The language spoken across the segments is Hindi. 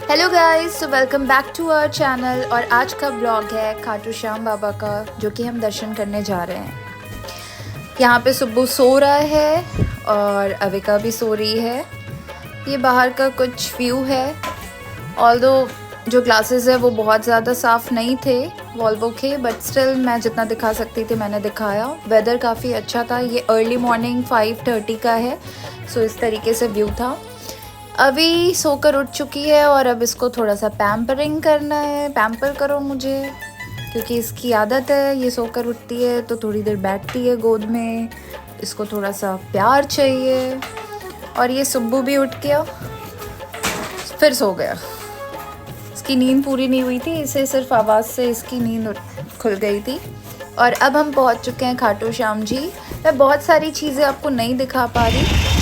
हेलो गाइस, तो welcome back to our channel. और आज का ब्लॉग है खाटू श्याम बाबा का, जो कि हम दर्शन करने जा रहे हैं। यहाँ पे सुब्बू सो रहा है और अविका भी सो रही है। ये बाहर का कुछ व्यू है। ऑल्दो जो ग्लासेस है वो बहुत ज़्यादा साफ़ नहीं थे वॉल्वो के, बट स्टिल मैं जितना दिखा सकती थी मैंने दिखाया। वेदर काफ़ी अच्छा था। ये अर्ली मॉर्निंग 5:30 का है, सो इस तरीके से व्यू था। अभी सोकर उठ चुकी है और अब इसको थोड़ा सा पैम्परिंग करना है। पैम्पर करो मुझे, क्योंकि इसकी आदत है, ये सोकर उठती है तो थोड़ी देर बैठती है गोद में, इसको थोड़ा सा प्यार चाहिए। और ये सुब्बू भी उठ गया, फिर सो गया। इसकी नींद पूरी नहीं हुई थी, इसे सिर्फ आवाज़ से इसकी नींद खुल गई थी। और अब हम पहुंच चुके हैं खाटू श्याम जी। मैं बहुत सारी चीज़ें आपको नहीं दिखा पा रही।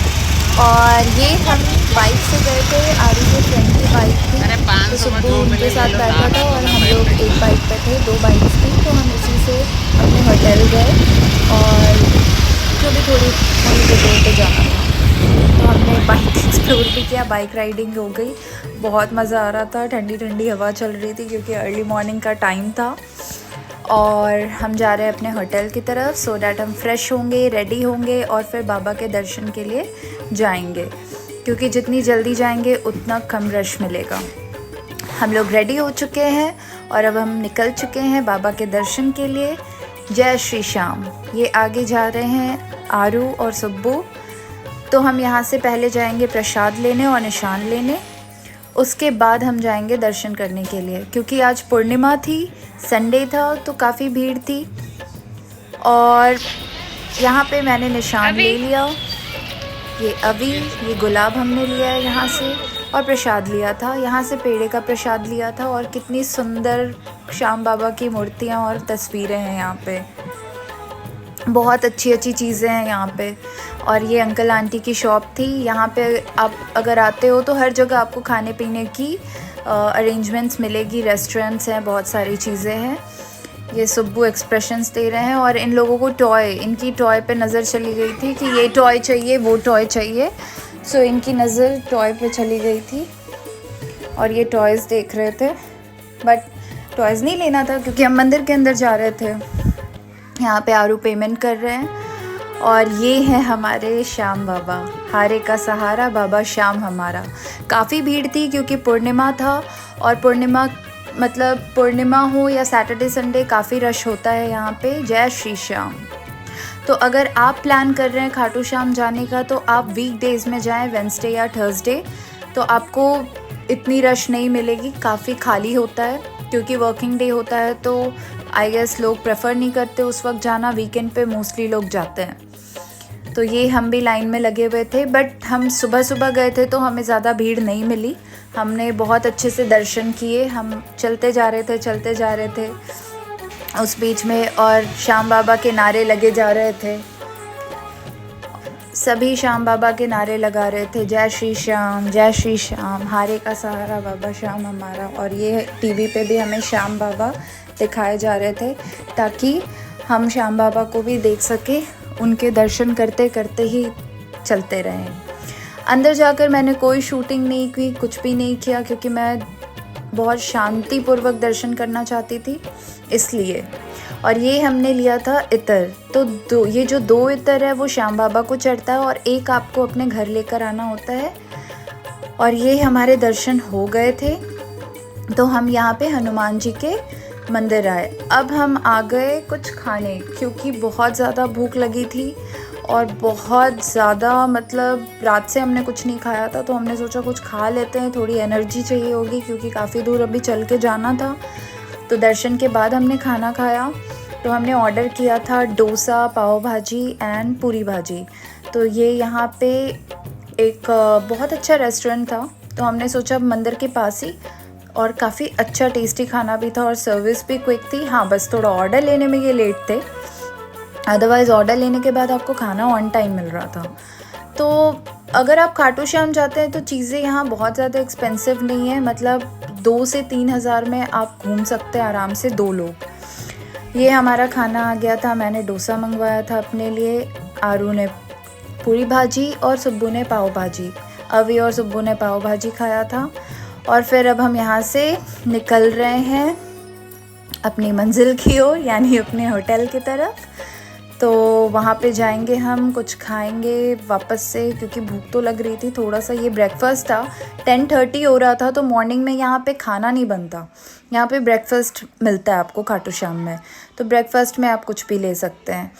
और ये हम बाइक से गए थे, आरी के फ्रेंड की बाइक थी, तो सुब्बू उनके साथ बैठा था और हम लोग एक बाइक पे थे, 2 बाइक्स थी, तो हम उसी से अपने होटल गए और जो भी थोड़ी जगह पे जाना था तो हमने बाइक एक्सप्लोर भी किया, बाइक राइडिंग हो गई। बहुत मज़ा आ रहा था, ठंडी ठंडी हवा चल रही थी क्योंकि अर्ली मॉर्निंग का टाइम था। और हम जा रहे हैं अपने होटल की तरफ, सो डैट हम फ्रेश होंगे, रेडी होंगे और फिर बाबा के दर्शन के लिए जाएंगे, क्योंकि जितनी जल्दी जाएंगे उतना कम रश मिलेगा। हम लोग रेडी हो चुके हैं और अब हम निकल चुके हैं बाबा के दर्शन के लिए। जय श्री श्याम। ये आगे जा रहे हैं आरू और सुब्बू। तो हम यहाँ से पहले जाएंगे प्रसाद लेने और निशान लेने, उसके बाद हम जाएंगे दर्शन करने के लिए, क्योंकि आज पूर्णिमा थी, संडे था, तो काफ़ी भीड़ थी। और यहाँ पे मैंने निशान ले लिया। ये गुलाब हमने लिया है यहाँ से, और प्रसाद लिया था यहाँ से, पेड़े का प्रसाद लिया था। और कितनी सुंदर श्याम बाबा की मूर्तियाँ और तस्वीरें हैं यहाँ पे, बहुत अच्छी अच्छी चीज़ें हैं यहाँ पे। और ये अंकल आंटी की शॉप थी। यहाँ पे आप अगर आते हो तो हर जगह आपको खाने पीने की अरेंजमेंट्स मिलेगी, रेस्टोरेंट्स हैं, बहुत सारी चीज़ें हैं। ये सुब्बू एक्सप्रेशंस दे रहे हैं और इन लोगों को इनकी टॉय पे नज़र चली गई थी कि ये टॉय चाहिए, वो टॉय चाहिए। सो इनकी नज़र टॉय पे चली गई थी और ये टॉयज़ देख रहे थे, बट टॉयज़ नहीं लेना था क्योंकि हम मंदिर के अंदर जा रहे थे। यहाँ पे आरू पेमेंट कर रहे हैं। और ये है हमारे श्याम बाबा, हारे का सहारा बाबा श्याम हमारा। काफ़ी भीड़ थी क्योंकि पूर्णिमा था, और पूर्णिमा हो या सैटरडे संडे काफ़ी रश होता है यहाँ पे। जय श्री श्याम। तो अगर आप प्लान कर रहे हैं खाटू श्याम जाने का तो आप वीकडेज़ में जाएं, वेडनेसडे या थर्सडे, तो आपको इतनी रश नहीं मिलेगी, काफ़ी खाली होता है क्योंकि वर्किंग डे होता है। तो आई गेस लोग प्रेफर नहीं करते उस वक्त जाना, वीकेंड पे मोस्टली लोग जाते हैं। तो ये हम भी लाइन में लगे हुए थे, बट हम सुबह सुबह गए थे तो हमें ज़्यादा भीड़ नहीं मिली। हमने बहुत अच्छे से दर्शन किए। हम चलते जा रहे थे उस बीच में, और श्याम बाबा के नारे लगे जा रहे थे। सभी श्याम बाबा के नारे लगा रहे थे, जय श्री श्याम, हारे का सहारा बाबा श्याम हमारा। और ये टीवी पे भी हमें श्याम बाबा दिखाए जा रहे थे ताकि हम श्याम बाबा को भी देख सके, उनके दर्शन करते करते ही चलते रहें। अंदर जाकर मैंने कोई शूटिंग नहीं की, कुछ भी नहीं किया, क्योंकि मैं बहुत शांतिपूर्वक दर्शन करना चाहती थी इसलिए। और ये हमने लिया था इत्र, तो ये जो 2 इत्र है वो श्याम बाबा को चढ़ता है और एक आपको अपने घर लेकर आना होता है। और ये हमारे दर्शन हो गए थे, तो हम यहाँ पे हनुमान जी के मंदिर आए। अब हम आ गए कुछ खाने, क्योंकि बहुत ज़्यादा भूख लगी थी और बहुत ज़्यादा रात से हमने कुछ नहीं खाया था, तो हमने सोचा कुछ खा लेते हैं, थोड़ी एनर्जी चाहिए होगी क्योंकि काफ़ी दूर अभी चल के जाना था। तो दर्शन के बाद हमने खाना खाया, तो हमने ऑर्डर किया था डोसा, पाव भाजी एंड पूरी भाजी। तो ये यहाँ पे एक बहुत अच्छा रेस्टोरेंट था, तो हमने सोचा मंदिर के पास ही, और काफ़ी अच्छा टेस्टी खाना भी था और सर्विस भी क्विक थी। हाँ, बस थोड़ा ऑर्डर लेने में ये लेट थे, अदरवाइज़ ऑर्डर लेने के बाद आपको खाना ऑन टाइम मिल रहा था। तो अगर आप खाटू श्याम जाते हैं तो चीज़ें यहाँ बहुत ज़्यादा एक्सपेंसिव नहीं है, 2 से 3 हज़ार में आप घूम सकते हैं आराम से 2 लोग। ये हमारा खाना आ गया था, मैंने डोसा मंगवाया था अपने लिए, आरू ने पूरी भाजी और सुब्बू ने पाव भाजी। अवी और सुब्बू ने पाव भाजी खाया था। और फिर अब हम यहाँ से निकल रहे हैं अपनी मंजिल की ओर, यानी अपने होटल की तरफ। तो वहाँ पे जाएंगे हम, कुछ खाएंगे वापस से, क्योंकि भूख तो लग रही थी थोड़ा सा। ये ब्रेकफास्ट था, 10:30 हो रहा था, तो मॉर्निंग में यहाँ पे खाना नहीं बनता, यहाँ पे ब्रेकफास्ट मिलता है आपको खाटू श्याम में। तो ब्रेकफास्ट में आप कुछ भी ले सकते हैं।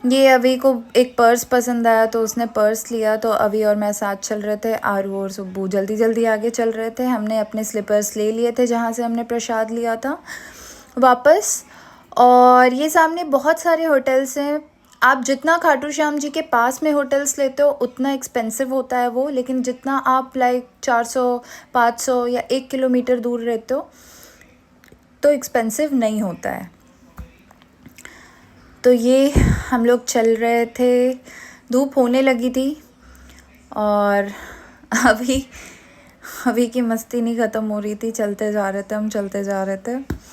ये अभी को एक पर्स पसंद आया तो उसने पर्स लिया, तो अभी और मैं साथ चल रहे थे। आरू और सुब्बू जल्दी जल्दी आगे चल रहे थे। हमने अपने स्लीपर्स ले लिए थे जहाँ से हमने प्रसाद लिया था वापस। और ये सामने बहुत सारे होटल्स हैं। आप जितना खाटू श्याम जी के पास में होटल्स लेते हो उतना एक्सपेंसिव होता है वो, लेकिन जितना आप लाइक 400, 500 या 1 किलोमीटर दूर रहते हो तो एक्सपेंसिव नहीं होता है। तो ये हम लोग चल रहे थे, धूप होने लगी थी और अभी की मस्ती नहीं ख़त्म हो रही थी। चलते जा रहे थे हम, चलते जा रहे थे।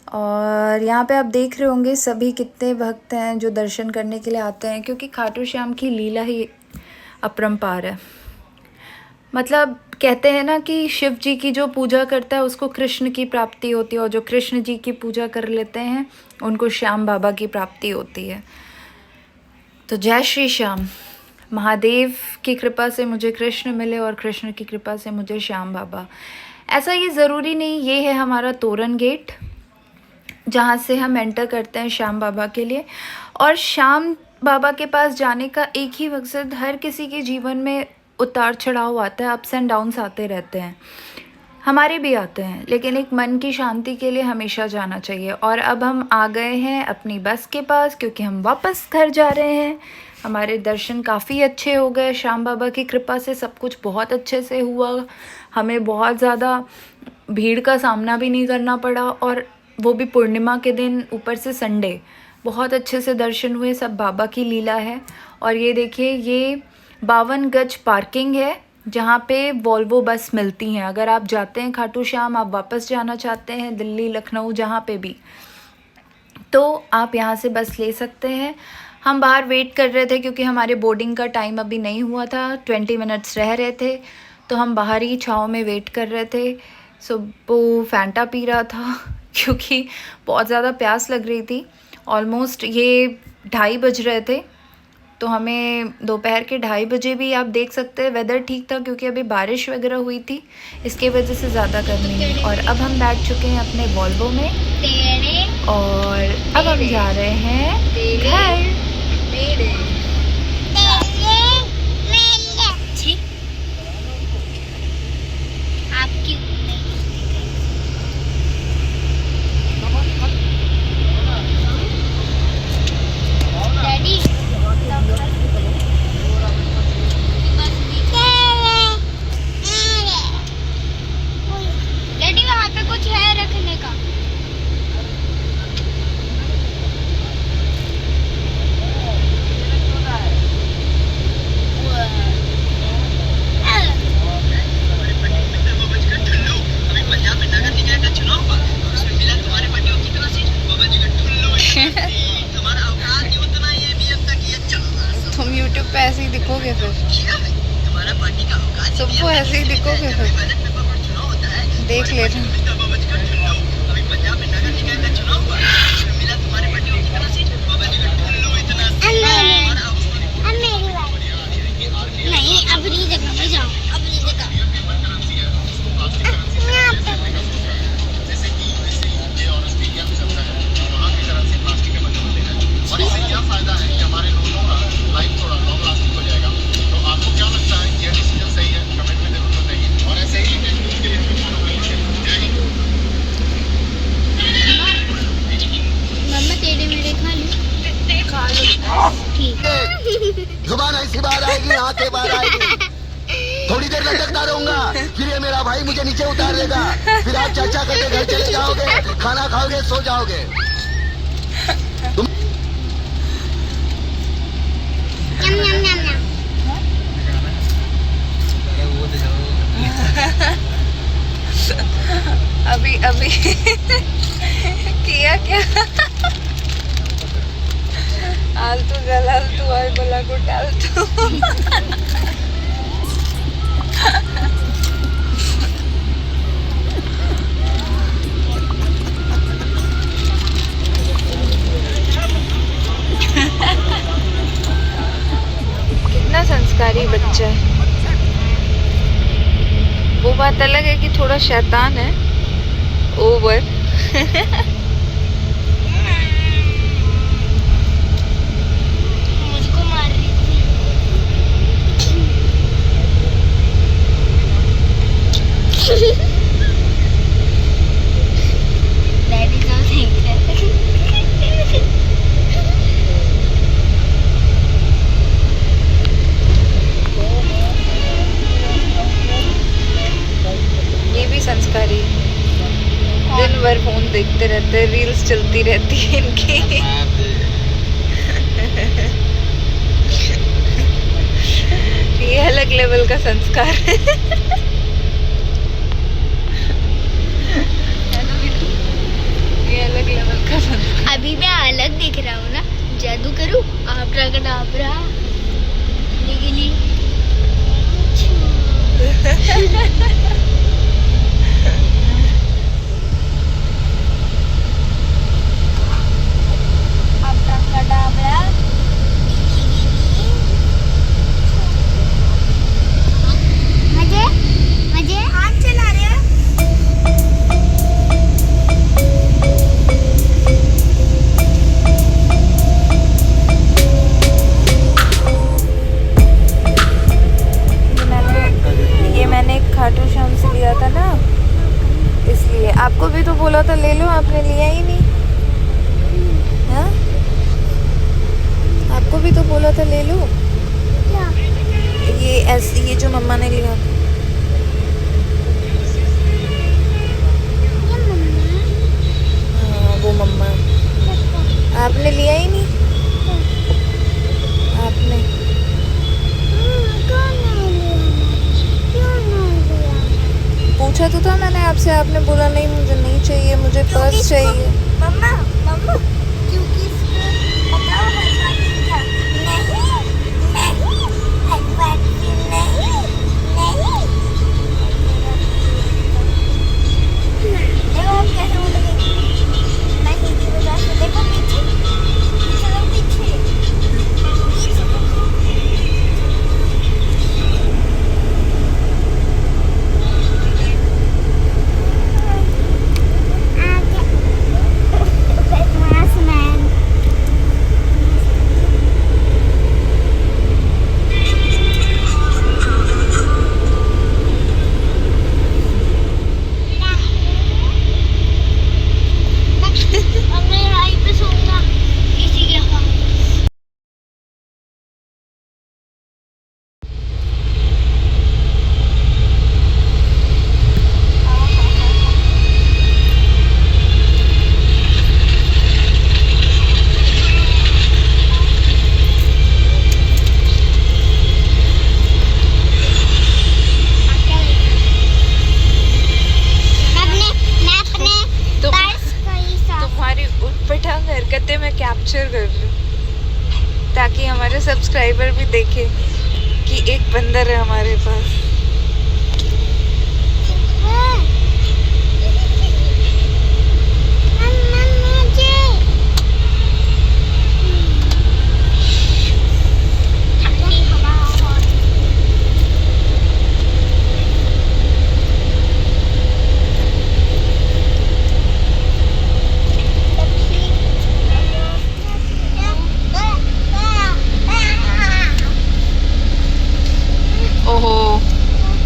और यहाँ पे आप देख रहे होंगे सभी कितने भक्त हैं जो दर्शन करने के लिए आते हैं, क्योंकि खाटू श्याम की लीला ही अपरंपार है। मतलब कहते हैं ना कि शिव जी की जो पूजा करता है उसको कृष्ण की प्राप्ति होती है, और जो कृष्ण जी की पूजा कर लेते हैं उनको श्याम बाबा की प्राप्ति होती है। तो जय श्री श्याम। महादेव की कृपा से मुझे कृष्ण मिले और कृष्ण की कृपा से मुझे श्याम बाबा। ऐसा ये ज़रूरी नहीं। ये है हमारा तोरण गेट जहाँ से हम एंटर करते हैं श्याम बाबा के लिए। और श्याम बाबा के पास जाने का एक ही मकसद, हर किसी के जीवन में उतार चढ़ाव आता है, अप्स एंड डाउन्स आते रहते हैं, हमारे भी आते हैं, लेकिन एक मन की शांति के लिए हमेशा जाना चाहिए। और अब हम आ गए हैं अपनी बस के पास, क्योंकि हम वापस घर जा रहे हैं। हमारे दर्शन काफ़ी अच्छे हो गए, श्याम बाबा की कृपा से सब कुछ बहुत अच्छे से हुआ। हमें बहुत ज़्यादा भीड़ का सामना भी नहीं करना पड़ा, और वो भी पूर्णिमा के दिन, ऊपर से संडे। बहुत अच्छे से दर्शन हुए, सब बाबा की लीला है। और ये देखिए, ये 52 गज पार्किंग है जहाँ पे वॉल्वो बस मिलती हैं। अगर आप जाते हैं खाटू श्याम, आप वापस जाना चाहते हैं दिल्ली, लखनऊ, जहाँ पे भी, तो आप यहाँ से बस ले सकते हैं। हम बाहर वेट कर रहे थे क्योंकि हमारे बोर्डिंग का टाइम अभी नहीं हुआ था, 20 मिनट्स रह रहे थे, तो हम बाहर ही छाँव में वेट कर रहे थे। सुब्बू फैंटा पी रहा था क्योंकि बहुत ज़्यादा प्यास लग रही थी। ऑलमोस्ट ये 2:30 बज रहे थे, तो हमें दोपहर के 2:30 बजे भी, आप देख सकते हैं वेदर ठीक था क्योंकि अभी बारिश वगैरह हुई थी, इसके वजह से ज़्यादा गर्मी नहीं। और अब हम बैठ चुके हैं अपने वॉल्वो में और अब हम जा रहे हैं घर। तुम यूट्यूब पे ऐसे ही दिखोगे फिर, सबको ऐसे ही दिखोगे फिर, देख लेना। नहीं, अपनी जगह पे जाओ, अपनी जगह। और इससे क्या फायदा है कि हमारे लोगों का लाइफ थोड़ा लॉन्ग लास्टिंग हो जाएगा। तो आपको क्या लगता है ये डिसीजन सही है? कमेंट में जरूर बताइए। और ऐसे ही टेक्निक के लिए फॉलो करिए। जय हिंद। मम्मा तेरे मेरे खा लो, ठीक है। जुबान ऐसी बाहर आएगी, आंखें बाहर आएगी। थोड़ी देर लटकता रहूंगा, फिर ये मेरा भाई मुझे नीचे उतार देगा, फिर आप चर्चा करके घर चले जाओगे, खाना खाओगे, सो जाओगे। अभी किया क्या? आलतू जलालतू और बोला को टालतू। बच्चा है। वो बात अलग है कि थोड़ा शैतान है ओवर। मुझको मार रही थी। डैडी तो देख रहे थे। ये भी संस्कारी है। दिन भर फोन देखते रहते हैं, रील्स चलती रहती है इनकी। ये अलग लेवल का संस्कार है। ये अलग लेवल का संस्कार। अभी मैं अलग दिख रहा हूँ ना, जादू करूँ आब्राकडाब्रा गिली। आब्राकडाब्रा मजे मजे हाथ चला रहे हो। मैंने खाटू श्याम से लिया था ना, इसलिए आपको भी तो बोला था ले लो, आपने लिया ही नहीं। हाँ, आपको भी तो बोला था ले लो। ये जो मम्मा ने लिया था। हाँ, वो मम्मा। आपने लिया ही नहीं। आपने पूछा तो था मैंने आपसे, आपने बोला नहीं मुझे नहीं चाहिए, मुझे पर्स चाहिए। मम्मा मम्मा क्योंकि इसको बताओ हलवाई क्या? नहीं हलवाई नहीं देखो हम कैसे उड़ गए। नहीं की वजह से देखो पीछे चलो पीछे हरकतें मैं कैप्चर कर रही हूँ ताकि हमारे सब्सक्राइबर भी देखें कि एक बंदर है हमारे पास।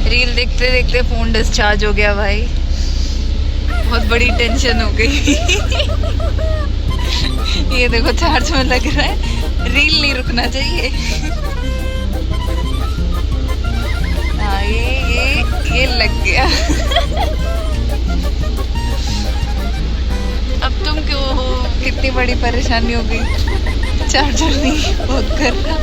रील देखते देखते फोन डिस्चार्ज हो गया भाई, बहुत बड़ी टेंशन हो गई। ये देखो चार्ज में लग रहा है, रील नहीं रुकना चाहिए। हाँ ये लग गया। अब तुम क्यों हो, कितनी बड़ी परेशानी हो गई, चार्जर नहीं वर्क कर रहा।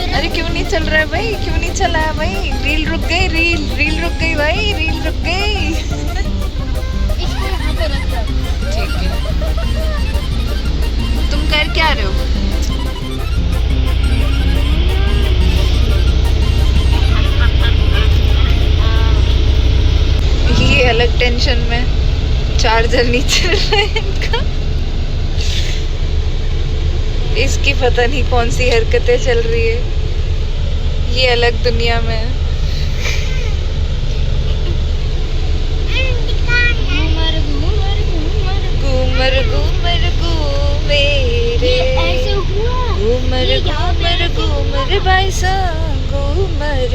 अरे क्यों नहीं चल रहा है भाई, क्यों नहीं चला है भाई? रील रुक गई, रील रुक गई भाई, रील रुक गई। ठीक है, तुम कर क्या रहे हो? ये अलग टेंशन में, चार्जर नहीं चल रहा है इनका। इसकी पता नहीं कौन सी हरकतें चल रही है, ये अलग दुनिया में है। घूमर घूमर घूमर घूमर घूमर घूमे रे, ऐसे हुआ घूमर ये यहाँ पे घूमर ऐसे घूमर हुआ। भाई सा घूमर